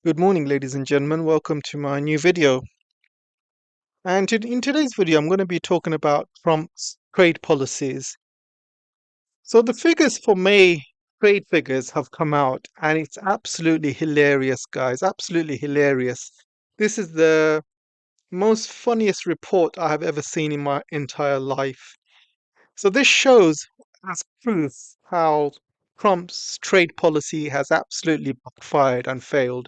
Good morning, ladies and gentlemen. Welcome to my new video. And in today's video, I'm going to be talking about Trump's trade policies. So the figures for May trade figures have come out, and it's absolutely hilarious, guys. Absolutely hilarious. This is the most funniest report I have ever seen in my entire life. So this shows as proof how Trump's trade policy has absolutely backfired and failed.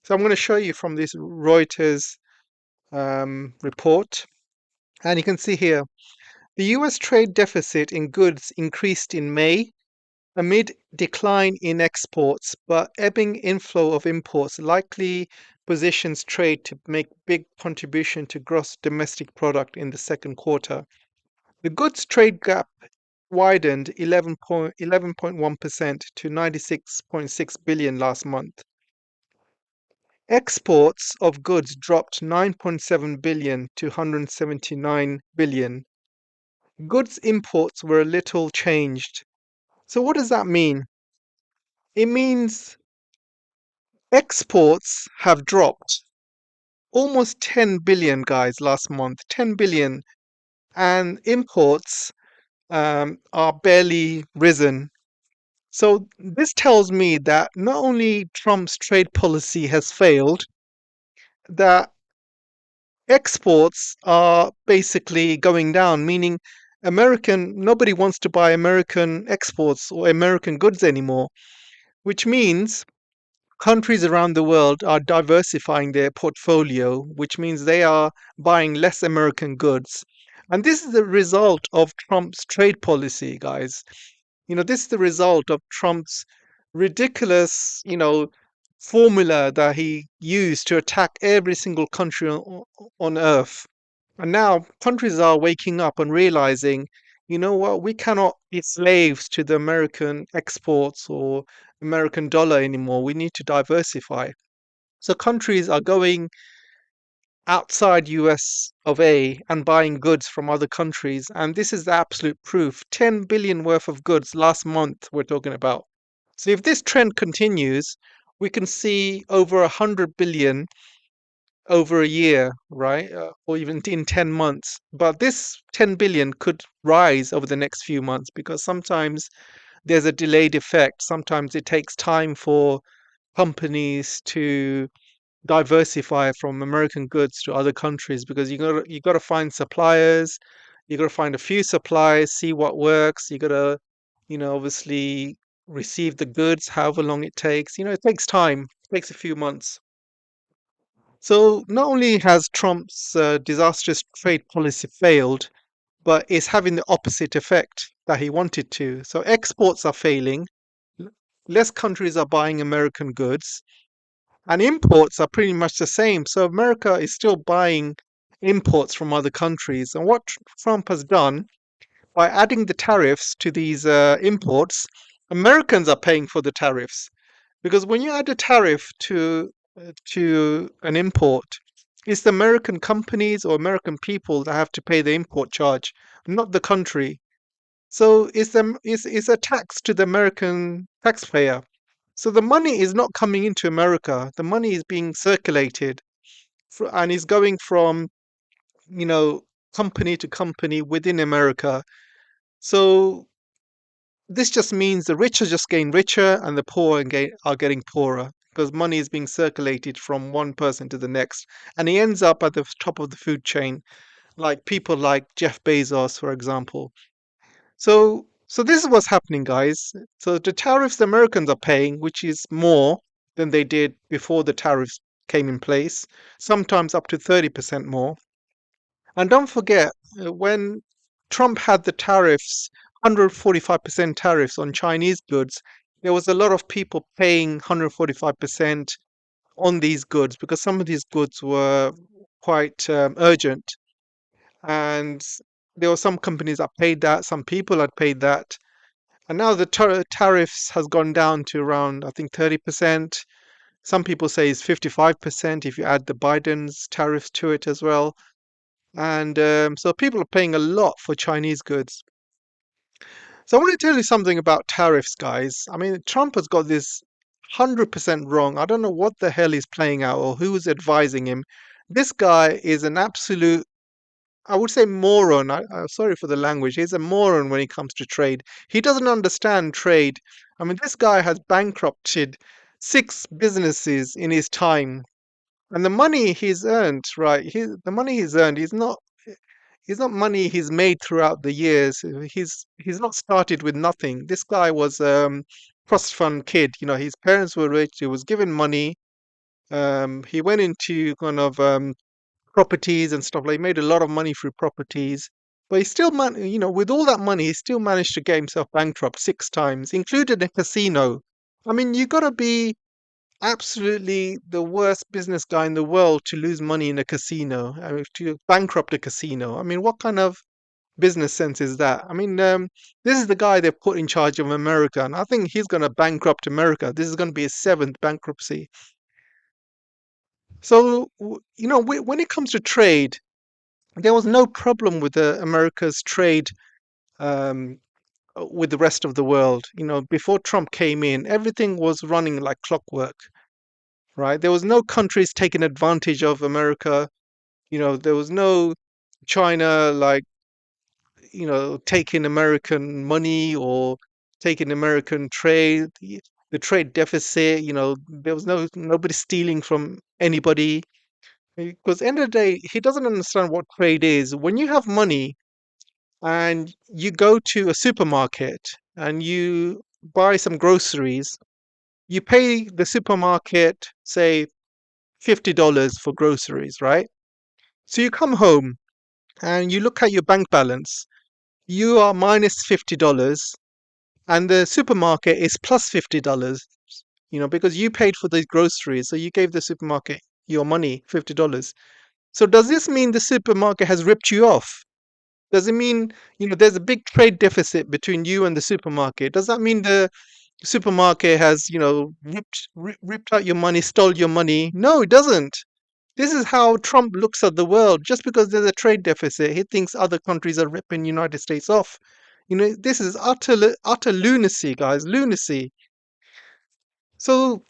So I'm going to show you from this Reuters report. And you can see here the US trade deficit in goods increased in May amid decline in exports, but ebbing inflow of imports likely positions trade to make big contribution to gross domestic product in the second quarter. The goods trade gap widened 11.1% to 96.6 billion last month. Exports of goods dropped 9.7 billion to 179 billion. Goods imports were a little changed. So what does that mean? It means exports have dropped almost 10 billion, guys, last month. 10 billion. And imports are barely risen. So this tells me that not only Trump's trade policy has failed, that exports are basically going down, meaning nobody wants to buy American exports or American goods anymore, which means countries around the world are diversifying their portfolio, which means they are buying less American goods. And this is the result of Trump's trade policy, guys. This is the result of Trump's ridiculous, formula that he used to attack every single country on earth. And now countries are waking up and realizing, you know what, we cannot be slaves to the American exports or American dollar anymore. We need to diversify. So countries are going outside US of A and buying goods from other countries. And this is the absolute proof. 10 billion worth of goods last month we're talking about. So if this trend continues, we can see over 100 billion over a year, right? Or even in 10 months. But this 10 billion could rise over the next few months because sometimes there's a delayed effect. Sometimes it takes time for companies to diversify from American goods to other countries because you got to find suppliers, you got to find a few suppliers, see what works. You got to, obviously receive the goods, however long it takes. It takes time. It takes a few months. So not only has Trump's disastrous trade policy failed, but it's having the opposite effect that he wanted to. So exports are failing, l- less countries are buying American goods, and imports are pretty much the same. So America is still buying imports from other countries. And what Trump has done by adding the tariffs to these imports, Americans are paying for the tariffs. Because when you add a tariff to an import, it's the American companies or American people that have to pay the import charge, not the country. So it's a tax to the American taxpayer. So the money is not coming into America. The money is being circulated and is going from, you know, company to company within America. So this just means the rich are just getting richer and the poor are getting poorer because money is being circulated from one person to the next. And he ends up at the top of the food chain, like people like Jeff Bezos, for example. So this is what's happening, guys. So the tariffs the Americans are paying, which is more than they did before the tariffs came in place, sometimes up to 30% more. And don't forget, when Trump had the tariffs, 145% tariffs on Chinese goods, there was a lot of people paying 145% on these goods because some of these goods were quite urgent. And there were some companies that paid that, some people had paid that. And now the tariffs has gone down to around, I think, 30%. Some people say it's 55% if you add the Biden's tariffs to it as well. And so people are paying a lot for Chinese goods. So I want to tell you something about tariffs, guys. I mean, Trump has got this 100% wrong. I don't know what the hell he's playing out or who's advising him. This guy is an absolute, I would say, moron. I'm sorry for the language. He's a moron when it comes to trade. He doesn't understand trade. I mean, this guy has bankrupted six businesses in his time. And the money he's earned, right? The money he's earned is not money he's made throughout the years. He's not started with nothing. This guy was trust fund kid. You know, his parents were rich. He was given money. He went into kind of properties and stuff. Like he made a lot of money through properties. But he still you know, with all that money, he still managed to get himself bankrupt six times, including a casino. I mean, you gotta be absolutely the worst business guy in the world to lose money in a casino. I mean, to bankrupt a casino. I mean, what kind of business sense is that? I mean, this is the guy they put in charge of America, and I think he's going to bankrupt America. This is going to be his seventh bankruptcy. So, you know, when it comes to trade, there was no problem with America's trade um, with the rest of the world. You know, before Trump came in, everything was running like clockwork, right? There was no countries taking advantage of America. You know, there was no China like, you know, taking American money or taking American trade. The trade deficit, you know, there was nobody stealing from anybody. Because end of the day, he doesn't understand what trade is. When you have money and you go to a supermarket and you buy some groceries, you pay the supermarket, say, $50 for groceries, right? So you come home and you look at your bank balance. You are minus $50 and the supermarket is plus $50, you know, because you paid for the groceries. So you gave the supermarket your money, $50. So does this mean the supermarket has ripped you off? Does it mean, you know, there's a big trade deficit between you and the supermarket? Does that mean the supermarket has, you know, ripped out your money, stole your money? No, it doesn't. This is how Trump looks at the world. Just because there's a trade deficit, he thinks other countries are ripping United States off. You know, this is utter lunacy, guys, lunacy. So,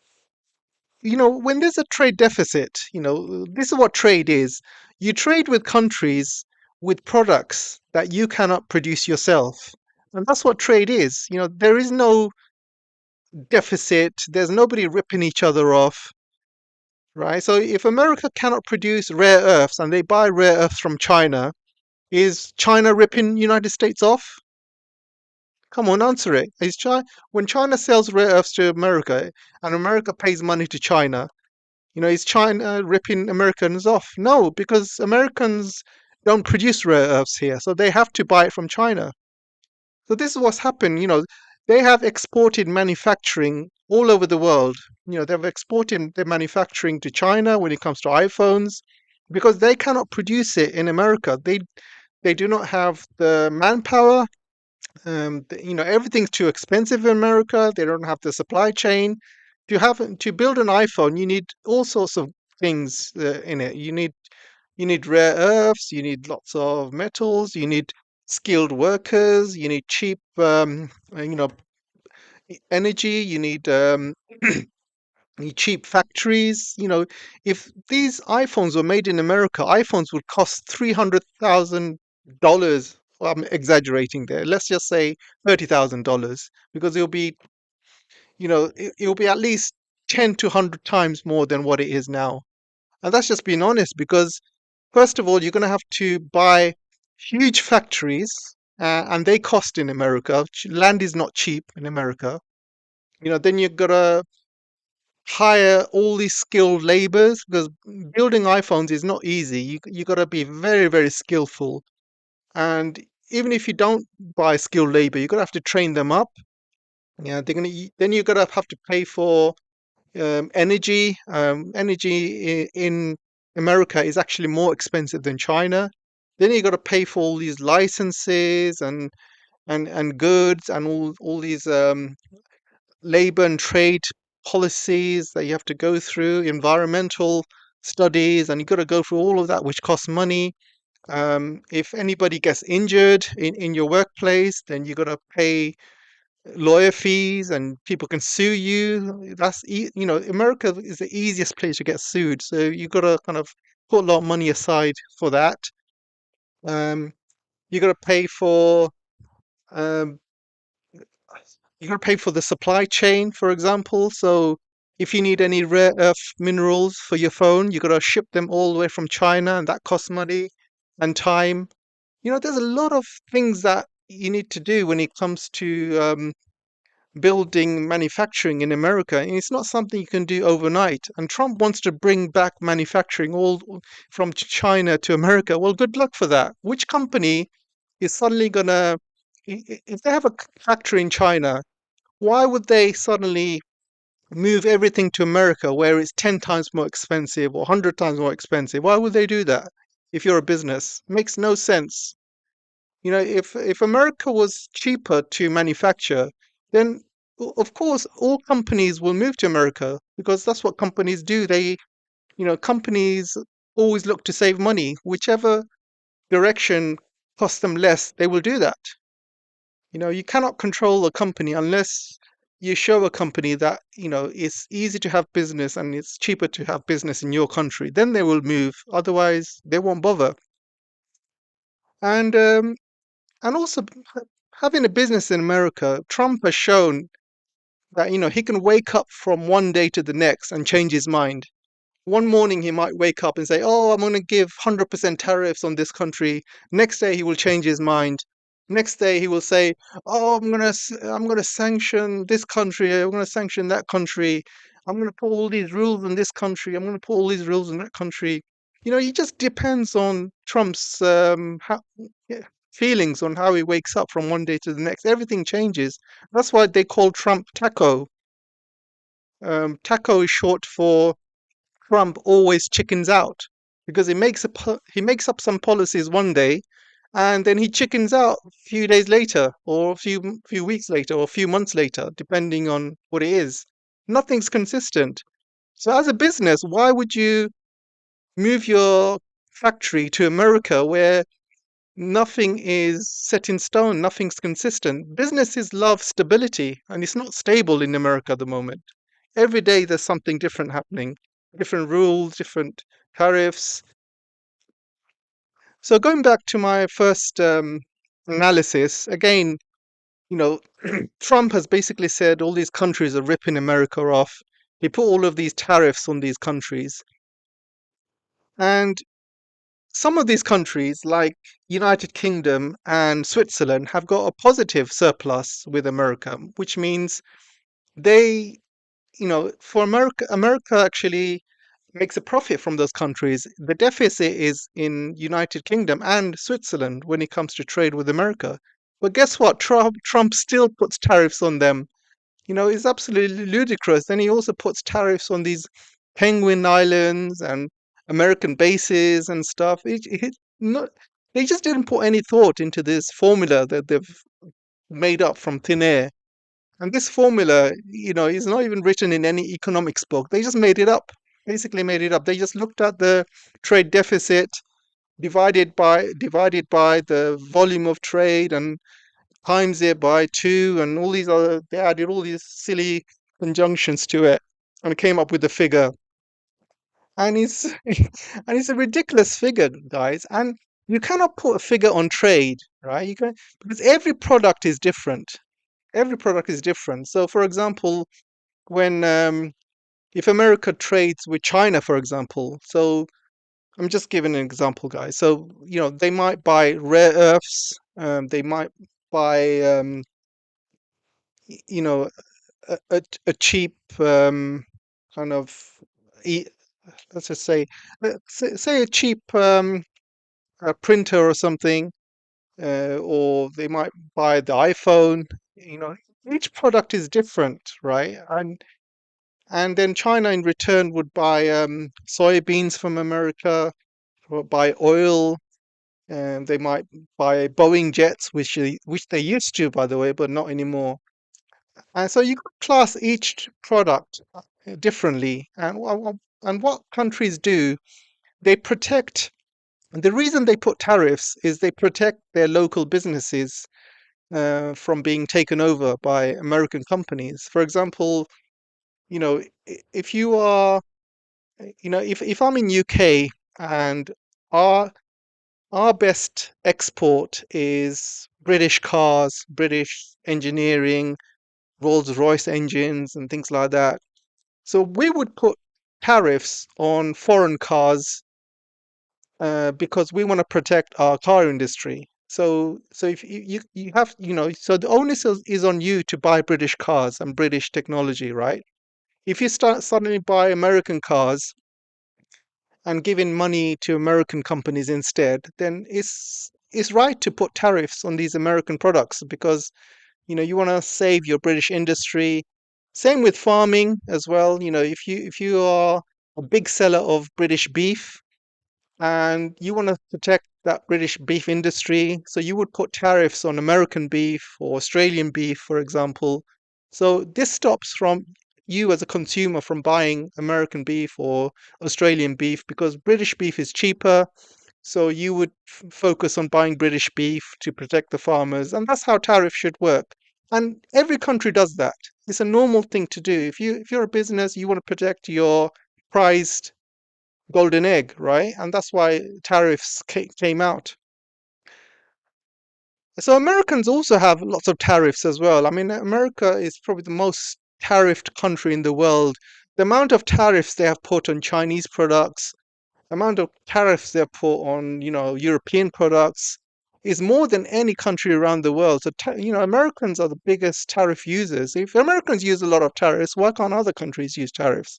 you know, when there's a trade deficit, you know, this is what trade is. You trade with countries with products that you cannot produce yourself. And that's what trade is. You know, there is no deficit, there's nobody ripping each other off, right? So if America cannot produce rare earths and they buy rare earths from China, is China ripping United States off? Come on, answer it. Is China, when China sells rare earths to America and America pays money to China, you know, is China ripping Americans off? No, because Americans don't produce rare earths here, so they have to buy it from China. So this is what's happened. You know, they have exported manufacturing all over the world. You know, they've exported their manufacturing to China when it comes to iPhones because they cannot produce it in America. They do not have the manpower. You know, everything's too expensive in America. They don't have the supply chain. To build an iPhone, you need all sorts of things in it. You need rare earths. You need lots of metals. You need skilled workers. You need cheap, you know, energy. You need cheap factories. You know, if these iPhones were made in America, iPhones would cost $300,000. I'm exaggerating there. Let's just say $30,000 because it'll be, you know, it'll be at least 10 to 100 times more than what it is now. And that's just being honest because, first of all, you're going to have to buy huge factories and they cost in America. Land is not cheap in America. You know, then you've got to hire all these skilled laborers because building iPhones is not easy. You got to be very, very skillful. And even if you don't buy skilled labor, you're going to have to train them up. Yeah, then you're going to have to pay for energy. Energy in America is actually more expensive than China. Then you got to pay for all these licenses and goods and all these labor and trade policies that you have to go through, environmental studies, and you got to go through all of that, which costs money. If anybody gets injured in your workplace, then you got to pay lawyer fees, and people can sue you. America is the easiest place to get sued. So you got to kind of put a lot of money aside for that. Um, you got to pay for um, you got to pay for the supply chain, for example. So if you need any rare earth minerals for your phone, you got to ship them all the way from China, and that costs money and time. There's a lot of things that you need to do when it comes to building manufacturing in America. And it's not something you can do overnight. And Trump wants to bring back manufacturing all from China to America. Well, good luck for that. Which company is suddenly going to, if they have a factory in China, why would they suddenly move everything to America where it's 10 times more expensive or 100 times more expensive? Why would they do that if you're a business? Makes no sense. If America was cheaper to manufacture, then of course all companies will move to America because that's what companies do. Companies always look to save money. Whichever direction costs them less, they will do that. You cannot control a company unless you show a company that, it's easy to have business and it's cheaper to have business in your country. Then they will move. Otherwise, they won't bother. And also having a business in America, Trump has shown that he can wake up from one day to the next and change his mind. One morning he might wake up and say, "Oh, I'm going to give 100% tariffs on this country." Next day he will change his mind. Next day he will say, "Oh, I'm going to sanction this country. I'm going to sanction that country. I'm going to put all these rules in this country. I'm going to put all these rules in that country." It just depends on Trump's yeah, feelings on how he wakes up from one day to the next. Everything changes. That's why they call Trump Taco. Taco is short for Trump always chickens out because he makes up some policies one day, and then he chickens out a few days later, or a few weeks later, or a few months later, depending on what it is. Nothing's consistent. So as a business, why would you move your factory to America where nothing is set in stone, nothing's consistent? Businesses love stability, and it's not stable in America at the moment. Every day there's something different happening, different rules, different tariffs. So going back to my first analysis, again, you know, Trump has basically said all these countries are ripping America off. He put all of these tariffs on these countries. And some of these countries, like United Kingdom and Switzerland, have got a positive surplus with America, which means they, for America actually makes a profit from those countries. The deficit is in United Kingdom and Switzerland when it comes to trade with America. But guess what? Trump still puts tariffs on them. It's absolutely ludicrous. Then he also puts tariffs on these Penguin Islands and American bases and stuff. Not, they just didn't put any thought into this formula that they've made up from thin air. And this formula, is not even written in any economics book. They just made it up. Basically made it up. They just looked at the trade deficit divided by the volume of trade and times it by two and all these other they added all these silly conjunctions to it and came up with the figure. And it's and it's a ridiculous figure, guys. And you cannot put a figure on trade, right? You can because every product is different. Every product is different. So for example, when if America trades with China, for example, so I'm just giving an example, guys. So they might buy rare earths, they might buy you know a cheap kind of e- let's just say a cheap a printer or something, or they might buy the iPhone. You know, each product is different, right? And then China in return would buy soybeans from America, or buy oil, and they might buy Boeing jets, which they used to, by the way, but not anymore. And so you could class each product differently. And what countries do, they protect. The reason they put tariffs is they protect their local businesses. from being taken over by American companies. For example, if you are, if I'm in UK and our our best export is British cars, British engineering, Rolls-Royce engines, and things like that. So we would put tariffs on foreign cars because we want to protect our car industry. So if you have, so the onus is on you to buy British cars and British technology, right? If you start suddenly buy American cars and giving money to American companies instead, then it's right to put tariffs on these American products because you want to save your British industry. Same with farming as well. If you are a big seller of British beef and you want to protect that British beef industry, so you would put tariffs on American beef or Australian beef, for example. So this stops from you as a consumer from buying American beef or Australian beef because British beef is cheaper. So you would focus on buying British beef to protect the farmers, and that's how tariffs should work. And every country does that. It's a normal thing to do. If you're a business, you want to protect your prized golden egg, right? And that's why tariffs came out. So Americans also have lots of tariffs as well. I mean, America is probably the most tariffed country in the world. The amount of tariffs they have put on Chinese products, the amount of tariffs they have put on, European products is more than any country around the world. So, Americans are the biggest tariff users. If Americans use a lot of tariffs, why can't other countries use tariffs?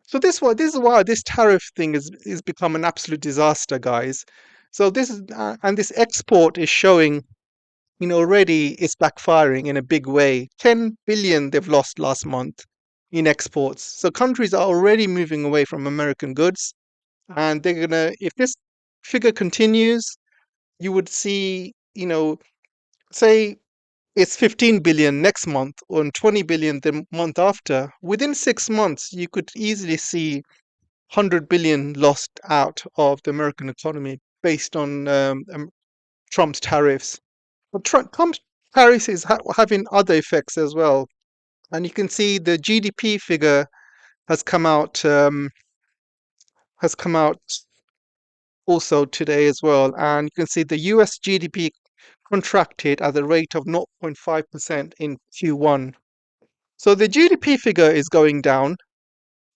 So this is why this tariff thing is become an absolute disaster, guys. So this is and this export is showing, already it's backfiring in a big way. 10 billion they've lost last month in exports. So countries are already moving away from American goods, and they're gonna if this figure continues, you would see, say it's 15 billion next month or 20 billion the month after. Within 6 months, you could easily see 100 billion lost out of the American economy based on Trump's tariffs. But Trump's tariffs is having other effects as well. And you can see the GDP figure has come out has come out also today as well. And you can see the US GDP contracted at the rate of 0.5% in Q1. So the GDP figure is going down.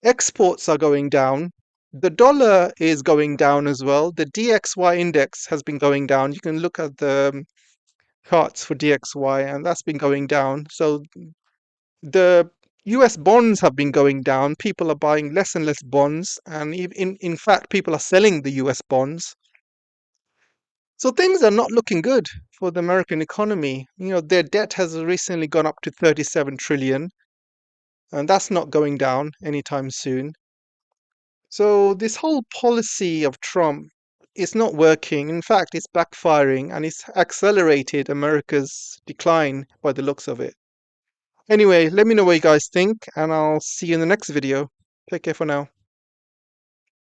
Exports are going down. The dollar is going down as well. The DXY index has been going down. You can look at the charts for DXY, and that's been going down. So the US bonds have been going down. People are buying less and less bonds, and in fact, people are selling the US bonds. So things are not looking good for the American economy. Their debt has recently gone up to 37 trillion, and that's not going down anytime soon. So this whole policy of Trump is not working. In fact, it's backfiring and it's accelerated America's decline by the looks of it. Anyway, let me know what you guys think, and I'll see you in the next video. Take care for now.